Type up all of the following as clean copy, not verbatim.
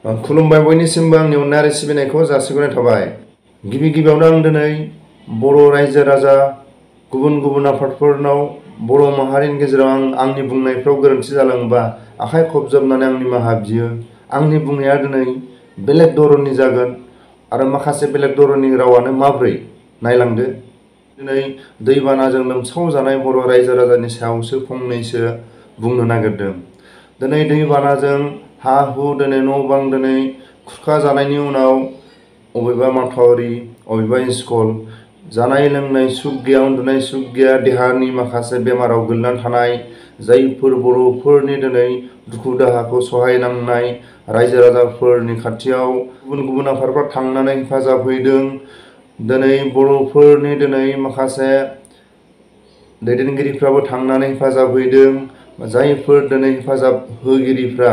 खुलुमबाय बयनिसिमबो आंनि अननाय आरो सिबिनायखौ जासिहरनाय थाबाय। गिबियावनो आं दिनै बर' रायजो राजा गुबुन गुबुन आफादफोरनाव बर' माहारिनि गेजेराव आंनि बुंनायफ्राव गोरोन्थि जालाङोबा आखाइ खबजबनानै आं निमाहा बियो। आंनि बुंनाया दिनै बेलेग धरननि जागोन आरो माखासे बेलेग धरननि रावानो माब्रै नायलांदो। दिनै दैबानाजों लोमसावजानाय बर' रायजो राजानि सायावसो फंनैसो बुंनो नागिरदों। दिनै दैबानाजों हा हु दिनै न' बां दिनै खुरखा जानायनि उनाव अबेबा माथावरि अबेबा स्कुल जानाय लोंनाय सुख गैया, उन्दुनाय सुख गैया, देहानि माखासे बेमाराव गोलैनानै थानाय जायफोर बर'फोरनि दिनै दुखु दाहाखौ सहायनांनाय रायजो राजाफोरनि खाथियाव गुबुन गुबुन आफादफ्रा थांनानै हेफाजाब हैदों। दिनै बर'फोरनि दिनै माखासे दैदेनगिरिफ्राबो थांनानै हेफाजाब हैदों। जायफोर दिनै हेफाजाब होगिरिफ्रा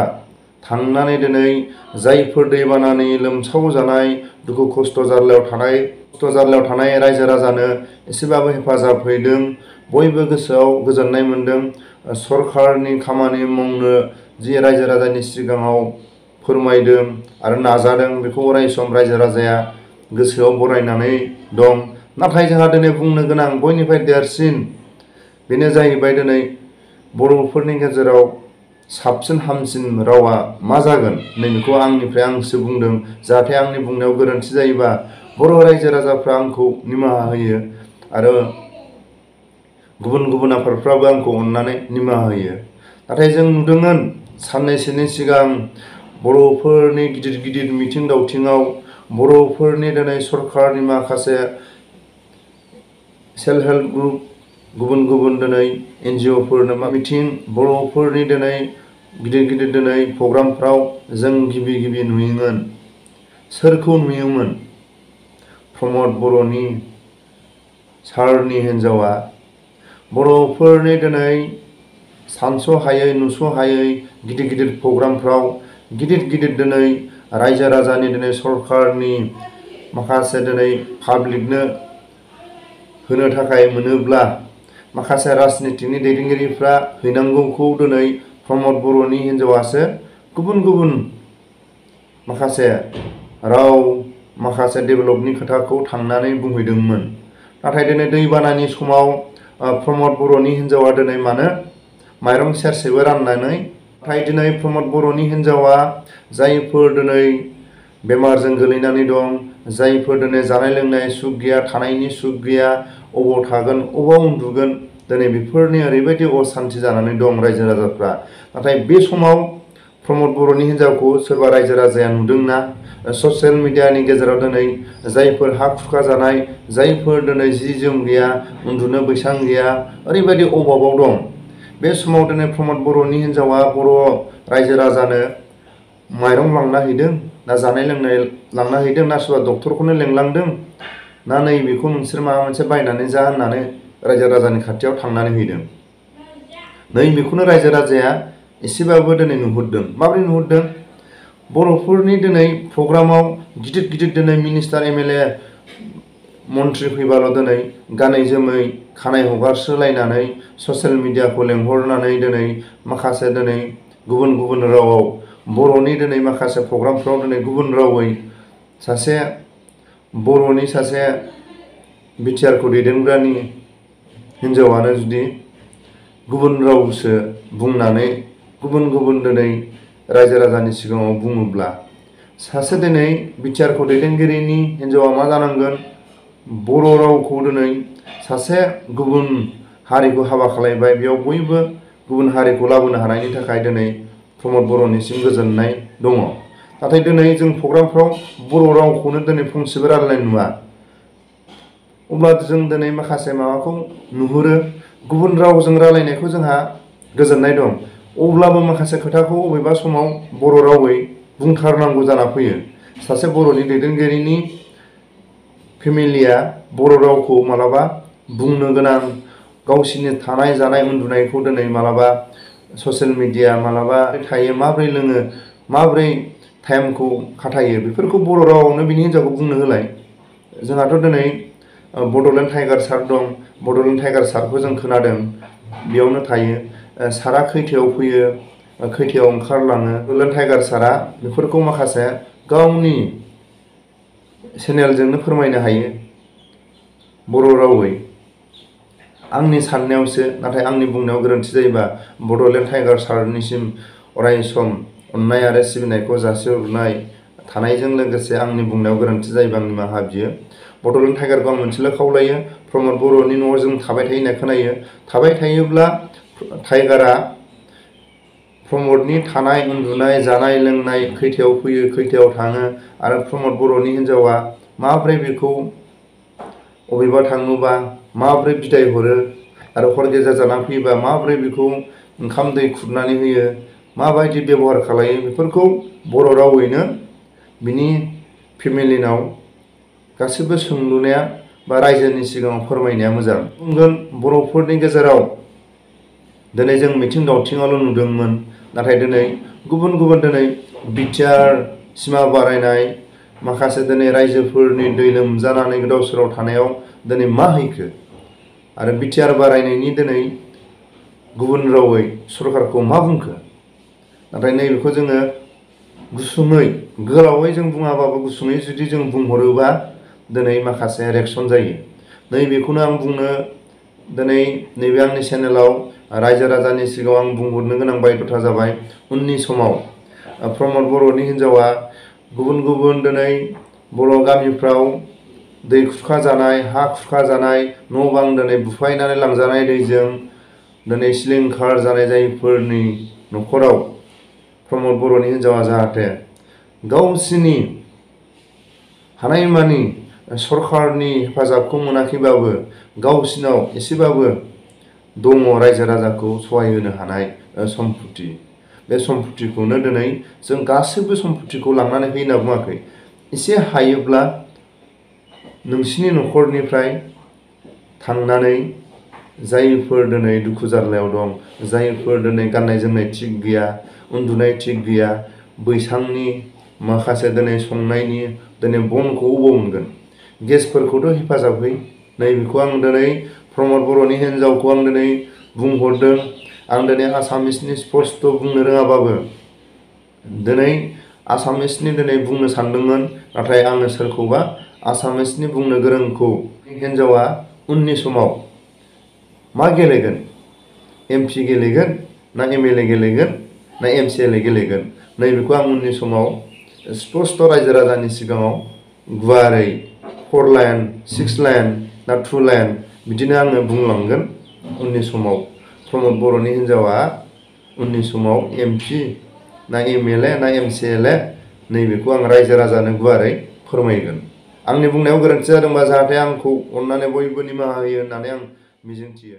थांनानै दिनै जायफोर दैबानानि लोमसाव जानाय दुखु खस्थ' जारलायाव थानाय रायजो राजानो एसेबाबो हेफाजाब हैदों। बयबो गोसोआव गोजोननाय मोनदों। सरकारनि खामानि मावनो जि रायजो राजानि सिगाङाव फोरमायदों आरो नाजादों बेखौ अरायसम रायजो राजाया गोसोआव बरायनानै दं। नाथाय जोंहा दिनै बुंनो गोनां बयनिफ्राय देरसिन बेनो जाहैबाय दिनै बर'फोरनि गेजेराव साबसिन हामसिन रावा मा जागोन नैबेखौ आंनिफ्राय आंसो बुंदों। जाहाथे आंनि बुंनायाव गोरोन्थि जायोबा बर' रायजो राजाफ्रा आंखौ निमाहा होयो आरो गुबुन गुबुन आफादफ्राबो आंखौ अननानै निमाहा होयो। नाथाय जों नुदोंमोन साननैसोनि सिगां बर'फोरनि गिदिर गिदिर मिथिं दावथिङाव बर'फोरनि दिनै सरकारनि माखासे सेल्फ हेल्प ग्रुप गुबुन गुबुन दिनै NGOफोरनो मिथिं बर'फोरनि दिनै गिदिर गिदिर दिनै प्रग्रामफ्राव जों गिबि नुयोमोन। सोरखौ नुयोमोन? प्रमद बर'नि सारनि हिन्जावा बर'फोरनि दिनै सानस'हायै नुस'हायै गिदिर गिदिर प्रग्रामफ्राव गिदिर दिनै रायजो राजानि दिनै सरकारनि माखासे दिनै पाब्लिकनो होनो थाखाय मोनोब्ला माखासे राजनितिनि दैदेनगिरिफ्रा हैनांगौखौ दिनै प्रमद बर'नि हिन्जावासो गुबुन माखासे राव माखासे डेभेलपनि खोथाखौ थांनानै बुंहैदोंमोन। नाथाय दिनै दैबानानि समाव प्रमद बर'नि हिन्जावा दिनै मानो माइरं सेरसेबो राननानै नाथाय दिनै प्रमद बर'नि हिन्जावा जायफोर दिनै बेमारजों गोलैनानै दं, जायफोर दिनै जानाय लोंनाय सुख गैया, थानायनि सुख गैया, अबाव थागोन अबाव उन्दुगोन दिनै बेफोरनि ओरैबायदि असान्थि जानानै दं रायजो राजाफ्रा। नाथाय बे समाव प्रमद बर'नि हिन्जावखौ सोरबा रायजो राजाया नुदोंना? ससियेल मिडियानि गेजेराव दिनै जायफोर हा खुरखा जानाय, जायफोर दिनै जि जोम गैया, उन्दुनो बैसां गैया, ओरैबायदि अभाबाव दं। बे समाव दिनै प्रमद बर'नि हिन्जावा बर' रायजो राजानो माइरं लांना हैदों ना जानाय लोंनाय लांना हैदों ना सोरबा डक्टरखौनो लेंलांदों ना नैबेखौ नोंसोर माबा मोनसे बायनानै जा होननानै रायजो राजानि खाथियाव थांनानै हैदों। नैबेखौनो रायजो राजाया एसेबाबो दिनै नुहुरदों। माबोरै नुहुरदों? बर'फोरनि दिनै प्रग्रामाव गिदिर दिनै मिनिस्टार MLA मन्थ्रि फैबाल' दिनै गानै जोमै खानाय हगारसोलायनानै ससियेल मिडियाखौ लेंहरनानै दिनै माखासे दिनै गुबुन रावाव बर'नि दिनै माखासे प्रग्रामफ्राव दिनै गुबुन रावै सासे बर'नि सासे बिटिआरखौ दैदेनग्रानि हिन्जावानो जुदि गुबुन रावसो बुंनानै गुबुन दिनै रायजो राजानि सिगाङाव बुङोब्ला सासे दिनै बिटिआरखौ दैदेनगिरिनि हिन्जावा मा जानांगोन? बर' रावखौ दिनै सासे गुबुन हारिखौ हाबा खालामबाय, बेयाव बयबो गुबुन हारिखौ लाबोनो हानायनि थाखाय दिनै प्रमद बर'निसिम गोजोननाय दङ। नाथाय दिनै जों प्रग्रामफ्राव बर' रावखौनो दिनै फंसेबो रायलायनाय नुवा। अब्ला जों दिनै माखासे माबाखौ नुहुरो गुबुन रावजों रायलायनायखौ जोंहा गोजोननाय दं। अब्लाबो माखासे खोथाखौ अबेबा समाव बर' रावै बुंथारनांगौ जाना फैयो। सासे बर'नि दैदेनगिरिनि फेमिलिया बर' रावखौ मालाबा बुंनो गोनां, गावसिनि थानाय जानाय उन्दुनायखौ दिनै मालाबा ससियेल मिडिया मालाबा थायो, माब्रै लोङो, माब्रै टाइमखौ खाथायो, बेफोरखौ बर' रावावनो बिनि हिन्जावखौ बुंनो होलाय। जोंहाथ' दिनै बड'लेण्ड टाइगार सार दं। बड'लेण्ड टाइगार सारखौ जों खोनादों बेयावनो थायो। सारा खैथायाव फैयो, खैथायाव ओंखारलाङो। गोल्डेन टाइगार सारा बेफोरखौ माखासे गावनि चेनेलजोंनो फोरमायनो हायो बर' रावै। आंनि साननायावसो, नाथाय आंनि बुंनायाव गोरोन्थि जायोबा बड'लेण्ड टाइगार सारनिसिम अरायसम अननाय आरो सिबिनायखौ जासिहरनाय थानायजों लोगोसे आंनि बुंनायाव गोरोन्थि जायोबा आं निमाहा बियो। बड'लेण्ड टाइगारखौ आं मोनसेल' खावलायो, प्रमद बर'नि न'आव जों थाबाय थायो होनना खोनायो। थाबाय थायोब्ला टाइगारा प्रमदनि थानाय, उन्दुनाय, जानाय लोंनाय, खैथायाव फैयो, खैथायाव थाङो आरो प्रमद बर'नि हिन्जावा माब्रै बेखौ अबेबा थाङोबा माब्रै बिदाय हरो आरो हर गेजेर जानानै फैयोबा माब्रै बेखौ ओंखाम दै खुरनानै होयो, माबायदि बेबहार खालायो, बेफोरखौ बर' रावैनो बिनि फेमिलिनाव गासिबो सोंलुनाया बा रायजोनि सिगाङाव फोरमायनाया मोजां। बुंगोन बर'फोरनि गेजेराव दिनै जों मिथिं दावथिङावल' नुदोंमोन, नाथाय दिनै गुबुन गुबुन दिनै बिटिआर सिमा बारायनाय, माखासे दिनै रायजोफोरनि दै लोमजानानै गोदाव सोराव थानायाव दिनै मा हैखो आरो बिटिआर बारायनायनि दिनै गुबुन रावै सरकारखौ मा बुंखो। नाथाय नैबेखौ जोङो गुसुङै, गोलावै जों बुङाबाबो गुसुङै जुदि जों बुंहरोबा दिनै माखासे रिएक्सन जायो। नैबेखौनो आं बुंनो दिनै नैबे आंनि चेनेलाव रायजो राजानि सिगाङाव आं बुंहरनो गोनां बायध'था जाबाय। उननि समाव प्रमद बर'नि हिन्जावा गुबुन गुबुन दिनै बर' गामिफ्राव दै खुरखा जानाय, हा खुरखा जानाय, न' बां दिनै बुफायनानै लांजानाय दैजों दिनै सिलिंखार जानाय जायफोरनि न'खराव प्रमद बर'नि हिन्जावा जाहाथे गावसिनि हानायमानि सरकारनि हेफाजाबखौ मोनाखैबाबो गावसिनाव एसेबाबो दङ रायजो राजाखौ सहाय होनो हानाय सम्पति। बे सम्पतिखौनो दिनै जों गासैबो सम्पतिखौ लांनानै होयो होनना बुङाखै। एसे हायोब्ला नोंसिनि न'खरनिफ्राय थांनानै जायफोर दिनै दुखु जारलायाव दं, जायफोर दिनै गाननाय जोमनाय थिग गैया, उन्दुनाय थिग गैया, बैसांनि माखासे दिनै संनायनि दिनै बनखौ अबाव मोनगोन, गेसफोरखौथ' हेफाजाब होयो। नैबेखौ आं दिनै प्रमद बर'नि हिन्जावखौ आं दिनै बुंहरदों। आं दिनै आसामिसनि स्पस्ट बुंनो रोङाबाबो दिनै आसामिसनि दिनै बुंनो सानदोंमोन, नाथाय आङो सोरखौबा आसामिसनि बुंनो गोरोंखौ हिन्जावा उननि समाव मा गेलेगोन, MP गेलेगोन ना MLA गेलेगोन ना MCLA गेलेगोन, नैबेखौ आं उननि समाव स्पस्ट रायजो राजानि सिगाङाव गुवारै 4 लाइन 6 लाइन ना 2 लाइन बिदिनो आङो बुंलांगोन। उननि समाव प्रमद बर'नि हिन्जावा उननि समाव MP ना MLA ना MCLA नैबेखौ आं रायजो राजानो गुवारै फोरमायगोन। आंनि बुंनायाव गोरोन्थि जादोंबा जाहाथे आंखौ अननानै बयबो निमाहा होयो होननानै आं मिजिंथियो।